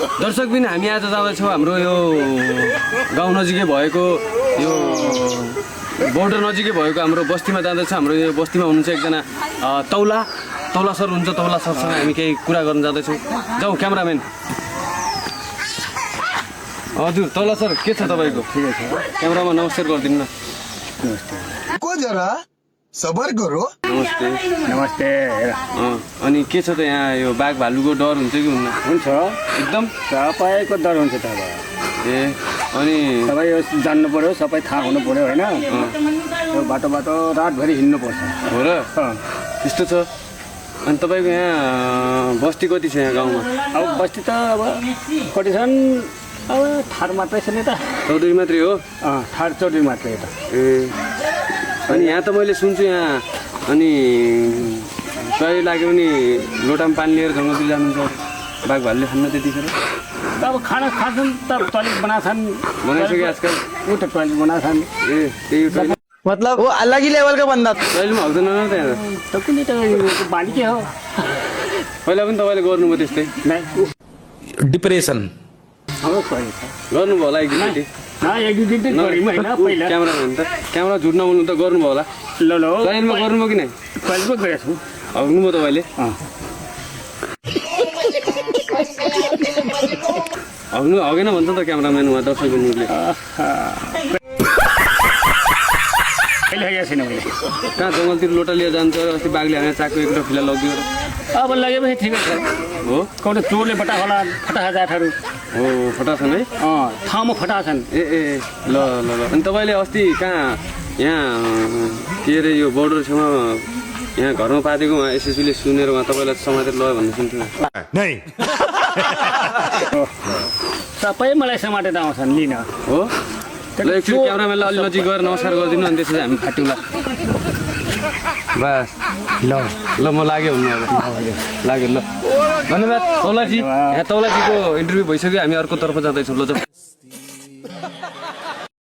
दर्शक पनि हामी आज जाँदैछौँ हाम्रो यो गाउँ नजिकै भएको यो बोर्डर नजिकै भएको हाम्रो बस्तीमा जाँदैछ। हाम्रो यो बस्तीमा हुनुहुन्छ एकजना तौला सर हुन्छ। तौला सरसँग हामी केही कुरा गर्न जाँदैछौँ। जाउँ क्यामराम्यान। हजुर तौला सर के छ तपाईँको? ठिकै छ। क्यामरामा नमस्कार गरिदिनु न। को जरा सबर करो। नमस्ते नमस्ते। अनि के छ त यहाँ यो बाघ भालुको डर हुन्छ कि हुन्न? हुन्छ एकदम सबैको डर हुन्छ त अब। ए अनि सबै यो जान्नु पर्यो, सबै थाहा हुनु पर्यो होइन। यो बाटो रातभरि हिँड्नुपर्छ। हो र त्यस्तो छ। अनि तपाईँको यहाँ बस्ती कति छ यहाँ गाउँमा? अब बस्ती त अब कति छन्, अब थार मात्रै छ नि त। चौधरी मात्रै हो? थार चौधरी मात्रै त। ए अनि यहाँ त मैले सुन्छु यहाँ अनि चरी लाग्यो भने लोटामा पानी लिएर जङ्गलतिर जानुहुन्छ बाघ भालुले खान्न त्यतिखेर? अब खाना खान्छन् त, टोइलेट बनाछन्। बनाइसक्यो आजकल? ऊ त टोइलेट बनाछन्। ए त्यही टोइलेट मतलब वो अलग ही लेवल का बंदा था। टोइलेटमा हग्दैन न त्यहाँ? त कुनै त बानी के हो। पहिला पनि तपाईँले गर्नुभयो त्यस्तै? नै डिप्रेसन हाम्रो टोइलेट छ। गर्नुभयो होला एकदिनचोटि? एक दुई दिन त गऱ्यौँ होइन पहिला। क्यामराम्यान त क्यामेरा झुट नबोल्नु त गर्नुभयो होला? ल टोइलेटमा गर्नुभयो कि नै? टोइलेटमा गएको छु। हग्नुभयो तपाईँले? हगेन भन्छ त क्यामराम्यान उहाँ दर्शक हुनुले। कहिले गएको छैन मैले। कहाँ जङ्गलतिर लोटा लिएर जान्छ? अस्ति बाघले हानेर चाकु एउटा फिला लगियो। अब लगेपछि ठिकै छ। हो कौन चोरले फटा होला, फटा जातहरू हो फटा छन् है? ठाउँमा फटा छन्। ए ल ल ल। अनि तपाईँले अस्ति कहाँ यहाँ के अरे यो बोर्डर छेउमा यहाँ घरमा पादेको उहाँ एसएसबीले सुनेर उहाँ तपाईँलाई समातेर लयो भन्ने सुन्थ्यो। सबै मलाई समातेर आउँछन् लिन। हो ल एकचोटि क्यामराम्यानलाई अलि नजिक गएर नमस्कार गरिदिनु अनि त्यसपछि हामी फाट्यौँला। बस ल म लाग्यो हुनु अब लाग्यो ल। धन्यवाद तौलाजी। यहाँ तौलाजीको इन्टरभ्यू भइसक्यो। हामी अर्कोतर्फ जाँदैछौँ ल।